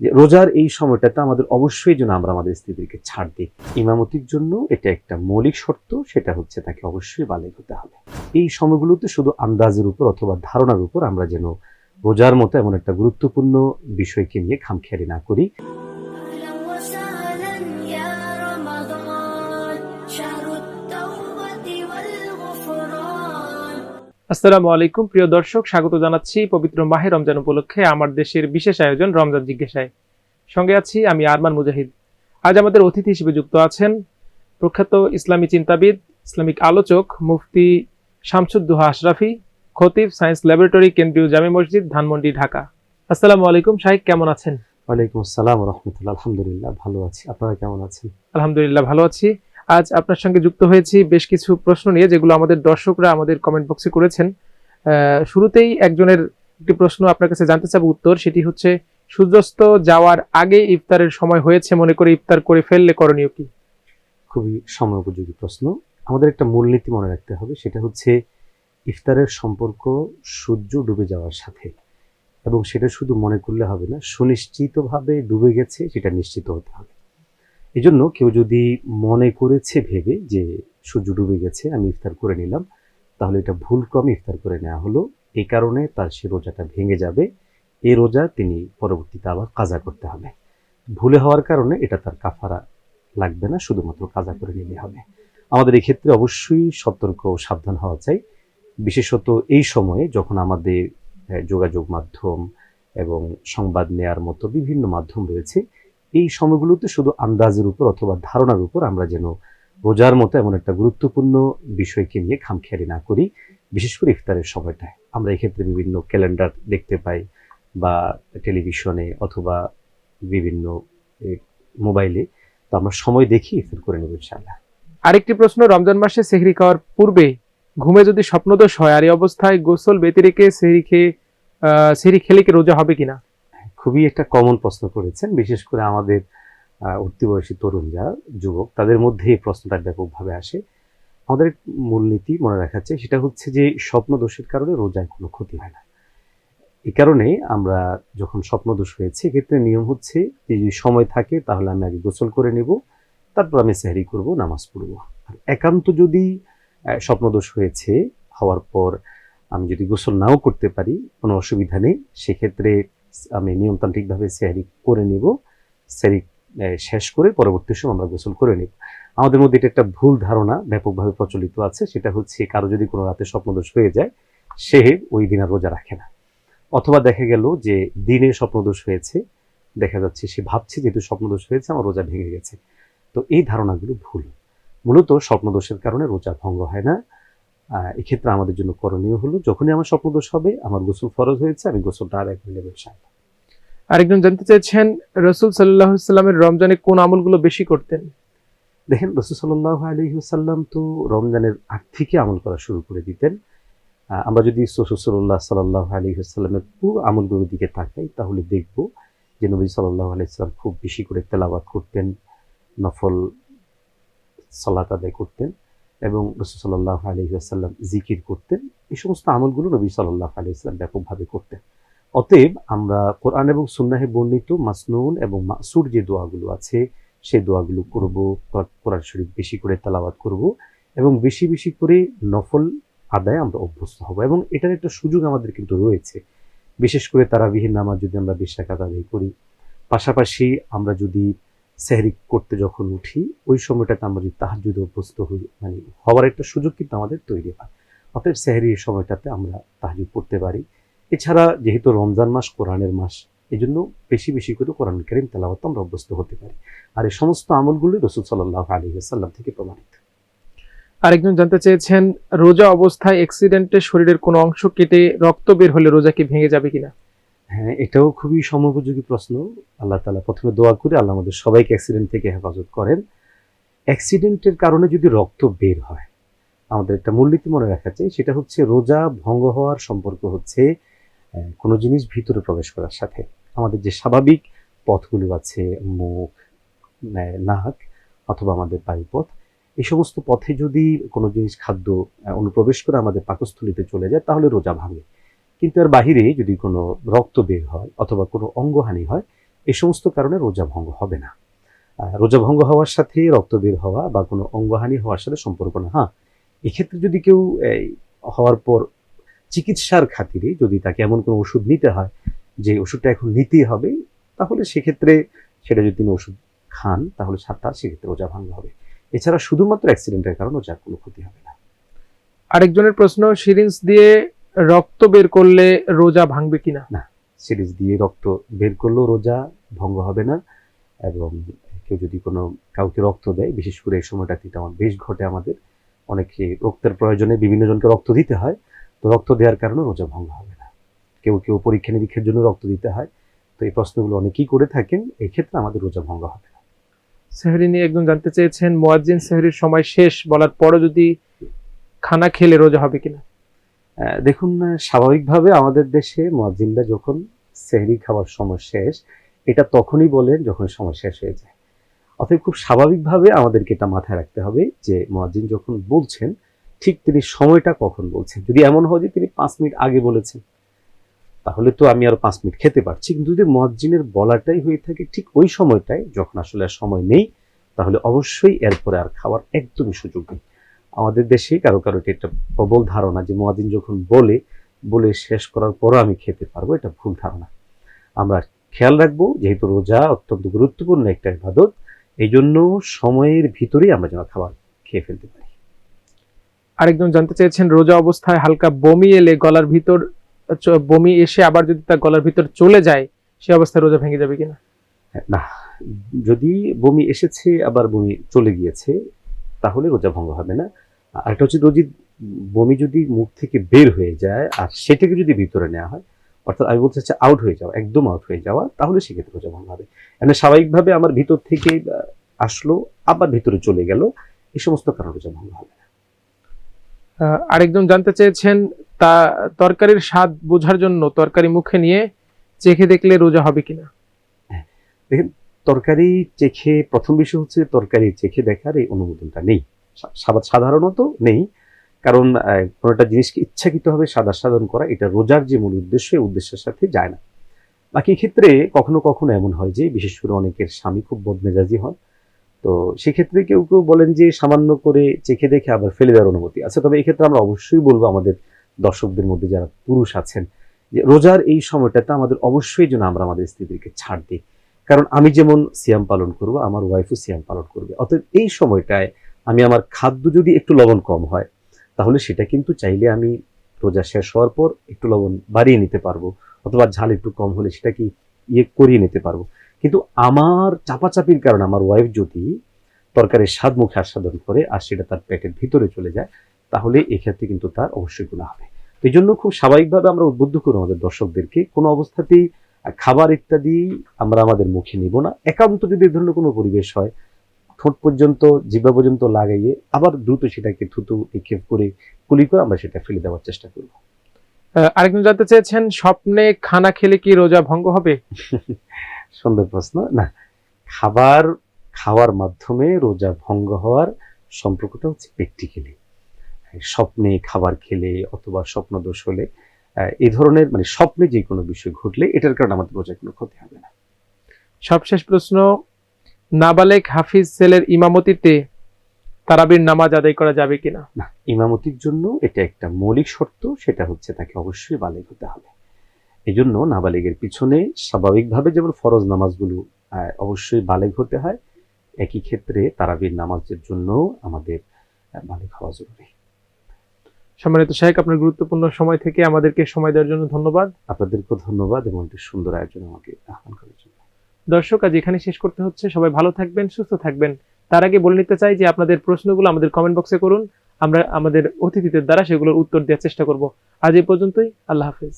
যে রোজার এই সময়টাতে আমাদের অবশ্যই যেন আমরা আমাদের স্ত্রীদেরকে ছাড় দিই। ইমামতির জন্য এটা একটা মৌলিক শর্ত, সেটা হচ্ছে তাকে অবশ্যই বালেগ হতে হবে। এই সময়গুলোতে শুধু আন্দাজের উপর অথবা ধারণার উপর আমরা যেন রোজার মতো এমন একটা গুরুত্বপূর্ণ বিষয়কে নিয়ে খামখেয়ালি না করি। আসসালামু আলাইকুম প্রিয় দর্শক, স্বাগত জানাচ্ছি পবিত্র মাহে রমজান উপলক্ষে আমার দেশের বিশেষ আয়োজন রমজান জিজ্ঞাসায়। সঙ্গে আছি আমি আরমান মুজাহিদ। আজ আমাদের অতিথি হিসেবে যুক্ত আছেন প্রখ্যাত ইসলামী চিন্তাবিদ, ইসলামিক আলোচক মুফতি শামসুদ্দোহা আশরাফি, খতিব সায়েন্স ল্যাবরেটরি, কেন্দ্রীয় জামে মসজিদ, ধানমন্ডি, ঢাকা। আসসালামু আলাইকুম শাইখ, কেমন আছেন? ওয়ালাইকুম আসসালাম ওয়া রাহমাতুল্লাহ। আলহামদুলিল্লাহ ভালো আছি, আপনারা কেমন আছেন? আলহামদুলিল্লাহ ভালো আছি। আজ আপনার সঙ্গে যুক্ত হয়েছি বেশ কিছু প্রশ্ন নিয়ে, যেগুলো আমাদের দর্শকরা আমাদের কমেন্ট বক্সে করেছেন। শুরুতেই একজনের একটি প্রশ্ন আপনার কাছে জানতে চাবো উত্তর, সেটি হচ্ছে সূর্যাস্ত যাওয়ার আগে ইফতারের সময় হয়েছে মনে করে ইফতার করে ফেললে করণীয় কি? খুবই সময় উপযোগী প্রশ্ন। আমাদের একটা মূলনীতি মনে রাখতে হবে, সেটা হচ্ছে ইফতারের সম্পর্ক সূর্য ডুবে যাওয়ার সাথে, এবং সেটা শুধু মনে করলে হবে না, সুনিশ্চিতভাবে ডুবে গেছে সেটা নিশ্চিত হতে হবে। এই জন্য কেউ যদি মনে করেছে ভেবে যে সূর্য ডুবে গেছে আমি ইফতার করে নিলাম, তাহলে এটা ভুল ক্রমে ইফতার করে নেওয়া হলো। এই কারণে তার সে রোজাটা ভেঙে যাবে। এই রোজা তিনি পরবর্তীতে আবার কাজা করতে হবে। ভুলে হওয়ার কারণে এটা তার কাফারা লাগবে না, শুধুমাত্র কাজা করে নিলে হবে। আমাদের এই ক্ষেত্রে অবশ্যই সতর্ক ও সাবধান হওয়া চাই, বিশেষত এই সময়ে যখন আমাদের যোগাযোগ মাধ্যম এবং সংবাদ নেয়ার মতো বিভিন্ন মাধ্যম রয়েছে। এই সময়গুলোতে শুধু আন্দাজের উপর অথবা ধারণার উপর আমরা যেন রোজার মতো এমন একটা গুরুত্বপূর্ণ বিষয়কে নিয়ে খামখেয়ালি না করি, বিশেষ করে ইফতারের সময়টায়। আমরা এক্ষেত্রে বিভিন্ন ক্যালেন্ডার দেখতে পাই বা টেলিভিশনে অথবা বিভিন্ন মোবাইলে, তো আমরা সময় দেখি ইফতার করে নেব ইনশাআল্লাহ। আরেকটি প্রশ্ন, রমজান মাসে সেহরি খাওয়ার পূর্বে ঘুমে যদি স্বপ্নদোষ হয়, আর এই অবস্থায় গোসল বেঁধে রেখে সেহরি খেলে কি রোজা হবে কিনা? খুবই একটা কমন প্রশ্ন করেছেন, বিশেষ করে আমাদের উঠতি বয়সী তরুণ যারা যুবক, তাদের মধ্যে এই প্রশ্নটা ব্যাপকভাবে আসে। আমাদের মূলনীতি মনে রাখা চাই, সেটা হচ্ছে যে স্বপ্নদোষের কারণে রোজায় কোনো ক্ষতি হয় না। এই কারণে আমরা যখন স্বপ্নদোষ হয়েছে, এক্ষেত্রে নিয়ম হচ্ছে যে যদি সময় থাকে তাহলে আমি আগে গোসল করে নেব, তারপর আমি সেহরি করব, নামাজ পড়ব। আর একান্ত যদি স্বপ্নদোষ হয়েছে, হওয়ার পর আমি যদি গোসল নাও করতে পারি, কোনো অসুবিধা নেই, সেক্ষেত্রে আমি নিয়মতান্ত্রিকভাবে সেহরি করে নেব। সেহরি শেষ করে পরবর্তী সময় আমরা গোসল করে নেব। আমাদের মধ্যে এটা একটা ভুল ধারণা ব্যাপকভাবে প্রচলিত আছে, সেটা হচ্ছে কারো যদি কোনো রাতে স্বপ্নদোষ হয়ে যায়, সে ওই দিন আর রোজা রাখে না। অথবা দেখা গেল যে দিনে স্বপ্নদোষ হয়েছে, দেখা যাচ্ছে সে ভাবছে যেহেতু স্বপ্নদোষ হয়েছে আমার রোজা ভেঙে গেছে। তো এই ধারণাগুলো ভুল। মূলত স্বপ্নদোষের কারণে রোজা ভঙ্গ হয় না। এক্ষেত্রে আমাদের জন্য করণীয় হলো, যখনই আমার স্বপ্নদোষ হবে, আমার গোসল ফরজ হয়েছে, আমি গোসলটা আর এক নেব ইনশাআল্লাহ। আরেকজন জানতে চাইছেন, রাসূল সাল্লাল্লাহু আলাইহি ওয়াসাল্লাম রমজানে কোন আমলগুলো বেশি করতেন? দেখেন, রাসূল সাল্লাল্লাহু আলাইহি ওয়াসাল্লাম তো রমজানের আগ থেকে আমল করা শুরু করে দিতেন। আমরা যদি রাসূলুল্লাহ সাল্লাল্লাহু আলাইহি ওয়াসাল্লামের পুরো আমলগুলোর দিকে তাকাই, তাহলে দেখব যে নবী সাল্লাল্লাহু আলাইহি ওয়াসাল্লাম খুব বেশি করে তেলাওয়াত করতেন, নফল সালাত আদায় করতেন, এবং রাসূল সাল্লাল্লাহু আলাইহি ওয়াসাল্লাম জিকির করতেন। এই সমস্ত আমলগুলো নবী সাল্লাল্লাহু আলাইহি ওয়াসাল্লাম ব্যাপকভাবে করতেন। অতএব আমরা কোরআন এবং সুন্নাহে বর্ণিত মাসনুন এবং মাসুর যে দোয়াগুলো আছে, সেই দোয়াগুলো করব, কোরআন শরীফ বেশি করে তেলাওয়াত করব, এবং বেশি বেশি করে নফল আদায় আমরা অভ্যস্ত হব। এবং এটার একটা সুযোগ আমাদের কিন্তু রয়েছে, বিশেষ করে তারাবিহের নামাজ যদি আমরা 20 রাকাত আদায় করি, পাশাপাশি আমরা যদি সেহরি করতে যখন উঠি, ওই সময়টাতে আমরা যদি তাহাজ্জুদে অভ্যস্ত হই, মানে হওয়ার একটা সুযোগ কিন্তু আমাদের তৈরি হয়। অতএব সেহরির সময়টাতে আমরা তাহাজ্জুদ পড়তে পারি। এছাড়া যেহেতু রমজান মাস কোরআনের মাস, এই জন্য বেশি বেশি করে কোরআন কারীম তেলাওয়াত আমরা অভ্যস্ত হতে পারি। আর এই সমস্ত আমলগুলো রাসূল সাল্লাল্লাহু আলাইহি ওয়াসাল্লাম থেকে প্রমাণিত। আরেকজন জানতে চেয়েছেন, রোজা অবস্থায় অ্যাক্সিডেন্টে শরীরের কোনো অংশ কেটে রক্ত বের হলে রোজা কি ভেঙে যাবে কিনা? হ্যাঁ, এটাও খুবই সময়োপযোগী প্রশ্ন। আল্লাহ তাআলা প্রথমে দোয়া করে আল্লাহ আমাদের সবাইকে অ্যাক্সিডেন্ট থেকে হেফাজত করেন। অ্যাক্সিডেন্টের কারণে যদি রক্ত বের হয়, আমাদের একটা মূলনীতি মনে রাখা চাই, সেটা হচ্ছে রোজা ভঙ্গ হওয়ার সম্পর্ক হচ্ছে কোনো জিনিস ভিতরে প্রবেশ করার সাথে। আমাদের যে স্বাভাবিক পথগুলো আছে, মুখ, নাক অথবা আমাদের পায়ুপথ, এই সমস্ত পথে যদি কোনো জিনিস খাদ্য অনুপ্রবেশ করে আমাদের পাকস্থলীতে চলে যায়, তাহলে রোজা ভাঙে। কিন্তু এর বাহিরে যদি কোনো রক্ত বের হয় অথবা কোনো অঙ্গহানি হয়, এই সমস্ত কারণে রোজা ভঙ্গ হবে না। রোজা ভঙ্গ হওয়ার সাথে রক্ত বের হওয়া বা কোনো অঙ্গহানি হওয়ার সাথে সম্পর্ক না। হ্যাঁ, এক্ষেত্রে যদি কেউ হওয়ার পর চিকিৎসার খাতিরে যদি তাকে এমন কোনো ওষুধ নিতে হয় যে ওষুধটা এখন নিতেই হবে, তাহলে সেক্ষেত্রে সেটা যদি তিনি ওষুধ খান তাহলে তার সেক্ষেত্রে রোজা ভাঙ হবে। এছাড়া শুধুমাত্র অ্যাক্সিডেন্টের কারণে রোজার কোনো ক্ষতি হবে না। আরেকজনের প্রশ্ন, সিরিঞ্জ দিয়ে রক্ত বের করলে রোজা ভাঙবে কিনা? না, সিরিজ দিয়ে রক্ত বের করলেও রোজা ভঙ্গ হবে না। এবং কেউ যদি কোনো কাউকে রক্ত দেয়, বিশেষ করে এই সময়টাতে এটা আমার বেশ ঘটে, আমাদের অনেকে রক্তের প্রয়োজনে বিভিন্ন জনকে রক্ত দিতে হয়, তো রক্ত দেওয়ার কারণে রোজা ভঙ্গ হবে না। কেউ কেউ পরীক্ষা নিরীক্ষার জন্য রক্ত দিতে হয়, তো এই প্রশ্নগুলো অনেকেই করে থাকেন, এই ক্ষেত্রে আমাদের রোজা ভঙ্গ হবে না। সেহরি নিয়ে একজন জানতে চেয়েছেন, মুয়াজ্জিন সেহরির সময় শেষ বলার পরও যদি খানা খেলে রোজা হবে কিনা? দেখুন, স্বাভাবিকভাবে আমাদের দেশে মুয়াজ্জিনরা যখন সেহরি খাওয়ার সময় শেষ, এটা তখনই বলেন যখন সময় শেষ হয়ে যায়। অতএব খুব স্বাভাবিকভাবে আমাদেরকে এটা মাথায় রাখতে হবে যে মুয়াজ্জিন যখন বলছেন ঠিক তিনি সময়টা কখন বলছেন। যদি এমন হয় যে তিনি 5 মিনিট আগে বলেছেন, তাহলে তো আমি আরো 5 মিনিট খেতে পারছি। কিন্তু যদি মুয়াজ্জিনের বলাটাই হয়ে থাকে ঠিক ওই সময়টায় যখন আসলে আর সময় নেই, তাহলে অবশ্যই এরপরে আর খাওয়ার একদমই সুযোগ নেই। আমাদের দেশে কারো কারো এটা প্রবল ধারণা যে মুয়াজ্জিন যখন বলে শেষ করার পরও আমি খেতে পারবো, এটা ভুল ধারণা। আমরা খেয়াল রাখবো, যেহেতু রোজা অত্যন্ত গুরুত্বপূর্ণ একটা ইবাদত, এই জন্য সময়ের ভিতরেই আমরা যেন খাবার খেয়ে ফেলতে পারি। আরেকজন জানতে চেয়েছেন, রোজা অবস্থায় হালকা বমি এলে গলার ভিতর বমি এসে আবার যদি তার গলার ভিতর চলে যায়, সে অবস্থায় রোজা ভেঙে যাবে কিনা? না, যদি বমি এসেছে আবার বমি চলে গিয়েছে তাহলে রোজা ভঙ্গ হবে না। আর একটা হচ্ছে, বমি যদি মুখ থেকে বের হয়ে যায় আর সেটাকে যদি ভিতরে নেওয়া হয়, অর্থাৎ আমি বলতে চাচ্ছি আউট হয়ে যাওয়া, একদম আউট হয়ে যাওয়া, তাহলে সেক্ষেত্রে রোজা ভঙ্গ হবে। এমনি স্বাভাবিকভাবে আমার ভিতর থেকে আসলো আবার ভিতরে চলে গেল, এই সমস্ত কারণে রোজা ভঙ্গ হবে না। আরেকজন জানতে চেয়েছেন, তা তরকারির স্বাদ বোঝার জন্য তরকারি মুখে নিয়ে চেখে দেখলে রোজা হবে কিনা? দেখেন, তরকারি চেখে, প্রথম বিষয় হচ্ছে তরকারি চেখে দেখার এই অনুমোদনটা নেই, সাধারণত নেই। কারণ কোনো একটা জিনিসকে ইচ্ছাকৃতভাবে সাধারণ করা, এটা রোজার যে মূল উদ্দেশ্য, এই উদ্দেশ্যের সাথে যায় না। বাকি ক্ষেত্রে কখনো কখনো এমন হয় যে, বিশেষ করে অনেকের স্বামী খুব বদমেজাজি হন, তো সেক্ষেত্রে কেউ কেউ বলেন যে সামান্য করে চেখে দেখে আবার ফেলে দেওয়ার অনুমতি আছে। তবে এই ক্ষেত্রে আমরা অবশ্যই বলবো আমাদের দর্শকদের মধ্যে যারা পুরুষ আছেন, যে রোজার এই সময়টাতে আমাদের অবশ্যই যেন আমরা আমাদের স্ত্রীদেরকে ছাড় দিই। কারণ আমি যেমন সিয়াম পালন করব, আমার ওয়াইফও সিয়াম পালন করবে। অতএব এই সময়টায় আমি আমার খাদ্য যদি একটু লবণ কম হয়, তাহলে সেটা কিন্তু চাইলে আমি রোজা শেষ হওয়ার পর একটু লবণ বাড়িয়ে নিতে পারবো, অথবা ঝাল একটু কম হলে সেটা কি করিয়ে নিতে পারবো। কিন্তু আমার চাপাচাপির কারণে আমার ওয়াইফ যদি তরকারির স্বাদ মুখে আস্বাদন করে আর সেটা তার পেটের ভিতরে চলে যায়, তাহলে এক্ষেত্রে কিন্তু তার অবশ্যই গুনাহ হবে। তো এই জন্য খুব স্বাভাবিকভাবে আমরা উদ্বুদ্ধ করি আমাদের দর্শকদেরকে, কোনো অবস্থাতেই খাবার ইত্যাদি আমরা আমাদের মুখে নিব না। একান্ত যদি এই ধরনের কোনো পরিবেশ হয়, ঠোঁট পর্যন্ত, জিহ্বা পর্যন্ত লাগাইয়ে আবার দ্রুত সেটাকে থুতু নিক্ষেপ করে কুলি করে আমরা সেটা ফেলে দেওয়ার চেষ্টা করব। আরেকজন জানতে চেয়েছেন, স্বপ্নে খানা খেলে কি রোজা ভঙ্গ হবে? সুন্দর প্রশ্ন। না, খাবার খাওয়ার মাধ্যমে রোজা ভঙ্গ হওয়ার সম্পর্কটা হচ্ছে প্র্যাকটিক্যালি। স্বপ্নে খাবার খেলে অথবা স্বপ্নদোষ হলে, এই ধরনের মানে স্বপ্নে যে কোনো বিষয় ঘটলে এটার কারণে আমাদের রোজার কোনো ক্ষতি হবে না। সবশেষ প্রশ্ন, নাবালেগ হাফিজ ছেলের ইমামতিতে তারাবির নামাজ আদায় করা যাবে কিনা? না, ইমামতির জন্য এটা একটা মৌলিক শর্ত, সেটা হচ্ছে তাকে অবশ্যই বালেগ হতে হবে। এই জন্য নাবালেগের পিছনে স্বাভাবিকভাবে যেমন ফরজ নামাজগুলো অবশ্যই বালেগ হতে হয়, একই ক্ষেত্রে তারাবির নামাজের জন্য আমাদের বালেগ হওয়া জরুরি। সম্মানিত শাইখ, আপনার গুরুত্বপূর্ণ সময় থেকে আমাদেরকে সময় দেওয়ার জন্য ধন্যবাদ। আপনাদেরকেও ধন্যবাদ এবং একটি সুন্দর আয়োজন আমাকে আহ্বান করার জন্য। দর্শক, আজ এখানে শেষ করতে হচ্ছে। সবাই ভালো থাকবেন, সুস্থ থাকবেন। তার আগে বলে নিতে চাই যে আপনাদের প্রশ্নগুলো আমাদের কমেন্ট বক্সে করুন, আমরা আমাদের অতিথিদের দ্বারা সেগুলোর উত্তর দেওয়ার চেষ্টা করব। আজ এই পর্যন্তই। আল্লাহ হাফেজ।